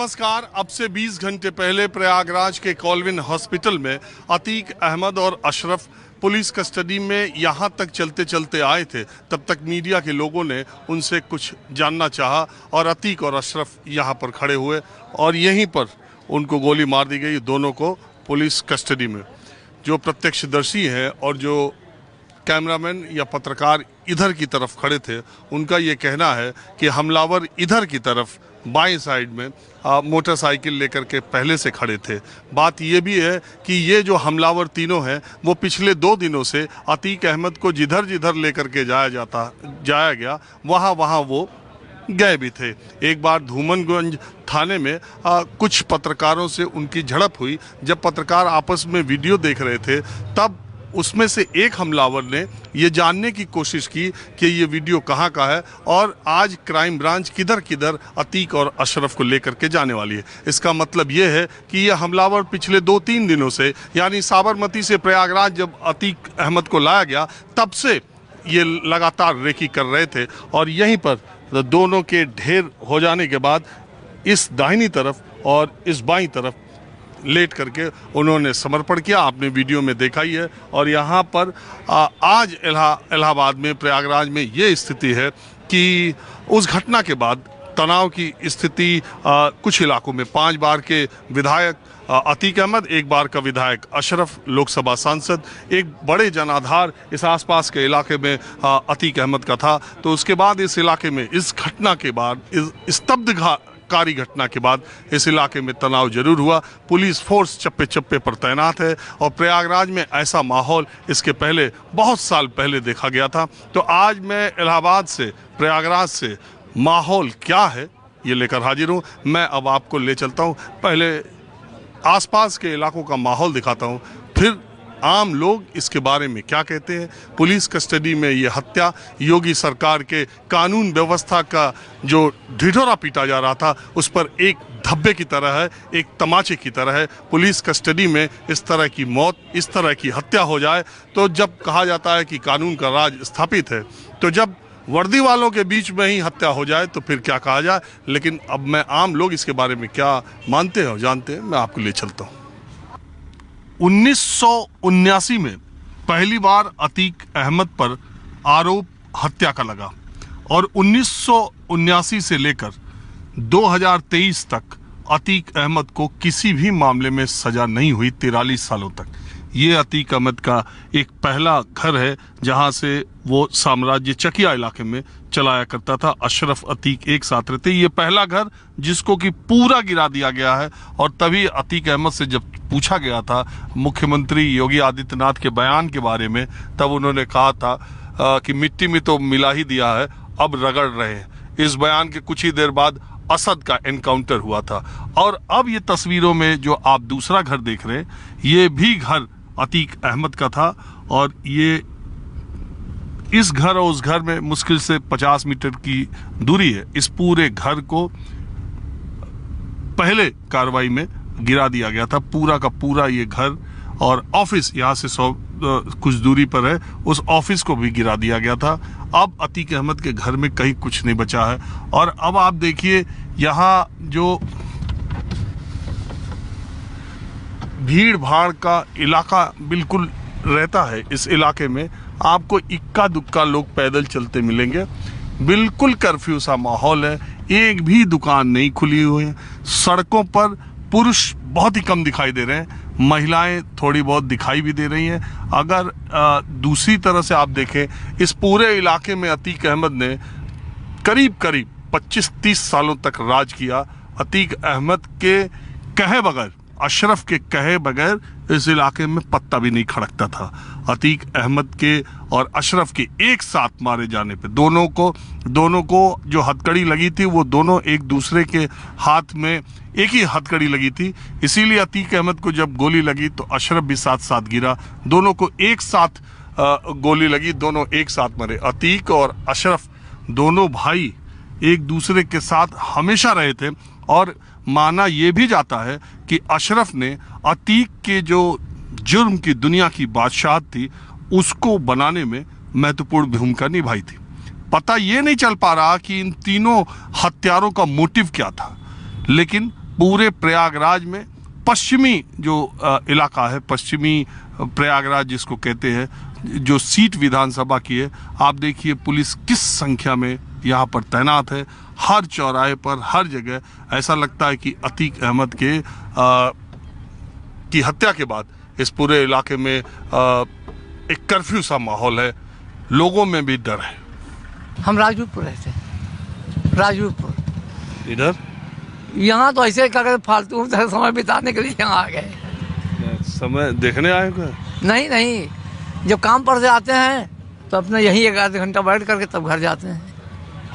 नमस्कार। अब से 20 घंटे पहले प्रयागराज के कॉलविन हॉस्पिटल में अतीक अहमद और अशरफ पुलिस कस्टडी में यहां तक चलते चलते आए थे। तब तक मीडिया के लोगों ने उनसे कुछ जानना चाहा और अतीक और अशरफ यहां पर खड़े हुए और यहीं पर उनको गोली मार दी गई, दोनों को पुलिस कस्टडी में। जो प्रत्यक्षदर्शी हैं और जो कैमरामैन या पत्रकार इधर की तरफ खड़े थे, उनका ये कहना है कि हमलावर इधर की तरफ बाएं साइड में मोटरसाइकिल लेकर के पहले से खड़े थे। बात ये भी है कि ये जो हमलावर तीनों हैं वो पिछले 2 दिनों से अतीक अहमद को जिधर जिधर लेकर के जाया गया वहाँ वो गए भी थे। एक बार धूमनगंज थाने में कुछ पत्रकारों से उनकी झड़प हुई। जब पत्रकार आपस में वीडियो देख रहे थे तब उसमें से एक हमलावर ने ये जानने की कोशिश की कि ये वीडियो कहाँ का है और आज क्राइम ब्रांच किधर किधर अतीक और अशरफ को लेकर के जाने वाली है। इसका मतलब ये है कि ये हमलावर पिछले 2-3 दिनों से, यानी साबरमती से प्रयागराज जब अतीक अहमद को लाया गया तब से ये लगातार रेकी कर रहे थे और यहीं पर दोनों के ढेर हो जाने के बाद इस दाहिनी तरफ और इस बाईं तरफ लेट करके उन्होंने समर्पण किया। आपने वीडियो में देखा ही है। और यहाँ पर आज इलाहाबाद में, प्रयागराज में ये स्थिति है कि उस घटना के बाद तनाव की स्थिति कुछ इलाकों में 5 बार के विधायक अतीक अहमद, 1 बार का विधायक अशरफ, लोकसभा सांसद, एक बड़े जनाधार इस आसपास के इलाके में अतीक अहमद का था। तो उसके बाद इस इलाके में इस घटना के बाद, इस कारी घटना के बाद इस इलाके में तनाव जरूर हुआ। पुलिस फोर्स चप्पे चप्पे पर तैनात है और प्रयागराज में ऐसा माहौल इसके पहले बहुत साल पहले देखा गया था। तो आज मैं इलाहाबाद से, प्रयागराज से माहौल क्या है ये लेकर हाजिर हूँ। मैं अब आपको ले चलता हूँ, पहले आसपास के इलाकों का माहौल दिखाता हूँ, फिर आम लोग इसके बारे में क्या कहते हैं। पुलिस कस्टडी में ये हत्या योगी सरकार के कानून व्यवस्था का जो ढिढोरा पीटा जा रहा था उस पर एक धब्बे की तरह है, एक तमाचे की तरह है। पुलिस कस्टडी में इस तरह की मौत, इस तरह की हत्या हो जाए तो जब कहा जाता है कि कानून का राज स्थापित है, तो जब वर्दी वालों के बीच में ही हत्या हो जाए तो फिर क्या कहा जाए। लेकिन अब मैं आम लोग इसके बारे में क्या मानते हैं और जानते हैं, मैं आपको ले चलता हूँ। 1979 में पहली बार अतीक अहमद पर आरोप हत्या का लगा और 1979 से लेकर 2023 तक अतीक अहमद को किसी भी मामले में सजा नहीं हुई, 43 सालों तक। ये अतीक अहमद का एक पहला घर है जहां से वो साम्राज्य चकिया इलाके में चलाया करता था। अशरफ अतीक एक साथ रहते। ये पहला घर जिसको कि पूरा गिरा दिया गया है। और तभी अतीक अहमद से जब पूछा गया था मुख्यमंत्री योगी आदित्यनाथ के बयान के बारे में, तब उन्होंने कहा था कि मिट्टी में तो मिला ही दिया है, अब रगड़ रहे हैं। इस बयान के कुछ ही देर बाद असद का एनकाउंटर हुआ था। और अब ये तस्वीरों में जो आप दूसरा घर देख रहे हैं, ये भी घर अतीक अहमद का था। और ये इस घर और उस घर में मुश्किल से 50 मीटर की दूरी है। इस पूरे घर को पहले कार्रवाई में गिरा दिया गया था, पूरा का पूरा ये घर। और ऑफिस यहाँ से 100 कुछ दूरी पर है, उस ऑफिस को भी गिरा दिया गया था। अब अतीक अहमद के घर में कहीं कुछ नहीं बचा है। और अब आप देखिए यहाँ जो भीड़ भाड़ का इलाका बिल्कुल रहता है, इस इलाके में आपको इक्का दुक्का लोग पैदल चलते मिलेंगे। बिल्कुल कर्फ्यू सा माहौल है, एक भी दुकान नहीं खुली हुई है। सड़कों पर पुरुष बहुत ही कम दिखाई दे रहे हैं, महिलाएं थोड़ी बहुत दिखाई भी दे रही हैं। अगर दूसरी तरह से आप देखें, इस पूरे इलाके में अतीक अहमद ने करीब 25-30 सालों तक राज किया। अतीक अहमद के कहे बगैर, अशरफ के कहे बगैर इस इलाके में पत्ता भी नहीं खड़कता था। अतीक अहमद के और अशरफ के एक साथ मारे जाने पे दोनों को जो हथकड़ी लगी थी वो दोनों एक दूसरे के हाथ में एक ही हथकड़ी लगी थी। इसीलिए अतीक अहमद को जब गोली लगी तो अशरफ भी साथ साथ गिरा। दोनों को एक साथ गोली लगी, दोनों एक साथ मरे। अतीक और अशरफ दोनों भाई एक दूसरे के साथ हमेशा रहे थे। और माना यह भी जाता है कि अशरफ ने अतीक के जो जुर्म की दुनिया की बादशाहत थी उसको बनाने में महत्वपूर्ण भूमिका निभाई थी। पता ये नहीं चल पा रहा कि इन तीनों हत्यारों का मोटिव क्या था, लेकिन पूरे प्रयागराज में पश्चिमी जो इलाका है, पश्चिमी प्रयागराज जिसको कहते हैं, जो सीट विधानसभा की है, आप देखिए पुलिस किस संख्या में यहाँ पर तैनात है। हर चौराहे पर, हर जगह ऐसा लगता है कि अतीक अहमद की हत्या के बाद इस पूरे इलाके में एक कर्फ्यू सा माहौल है, लोगों में भी डर है। हम राजपूतपुर रहते हैं, राजपूतपुर। इधर यहाँ तो ऐसे क्या कहते फालतू समय बिताने के लिए यहाँ आ गए। समय देखने आए हो? नहीं, जब काम पर से आते हैं तो अपना यहीं 1 आधा घंटा बैठ करके तब घर जाते हैं।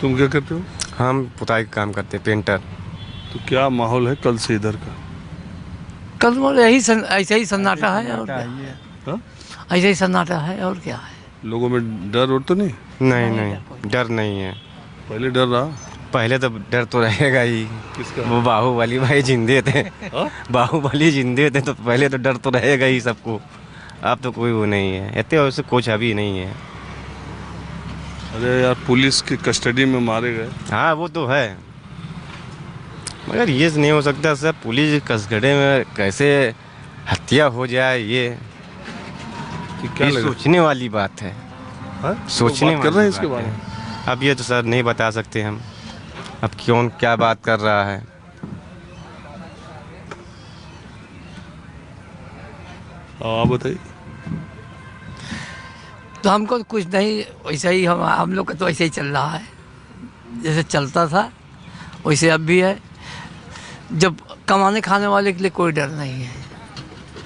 तुम क्या करते हो? हम पुताई का काम करते हैं, पेंटर। तो क्या माहौल है कल से इधर का? कल मतलब ऐसे ही सन्नाटा है और क्या? ऐसे ही सन्नाटा है और क्या है। लोगों में डर और तो नहीं? नहीं, डर नहीं है। पहले डर रहा? पहले तो डर तो रहेगा ही। किसका? वो बाहुबली भाई जिंदे थे। बाहुबली जिंदे थे तो पहले तो डर तो रहेगा ही सबको। अब तो कोई वो नहीं है, इतने वैसे कुछ अभी नहीं है। अरे यार, पुलिस की कस्टडी में मारे गए। हाँ वो तो है, मगर ये नहीं हो सकता सर, पुलिस कस्टडी में कैसे हत्या हो जाए, ये क्या सोचने वाली बात है। सोचने कर रहे हैं इसके बारे में। अब ये तो सर नहीं बता सकते हम, अब कौन क्या बात कर रहा है। आप बताइए। तो हमको तो कुछ नहीं, वैसे ही हम लोग का तो ऐसे ही चल रहा है, जैसे चलता था वैसे अब भी है। जब कमाने खाने वाले के लिए कोई डर नहीं है।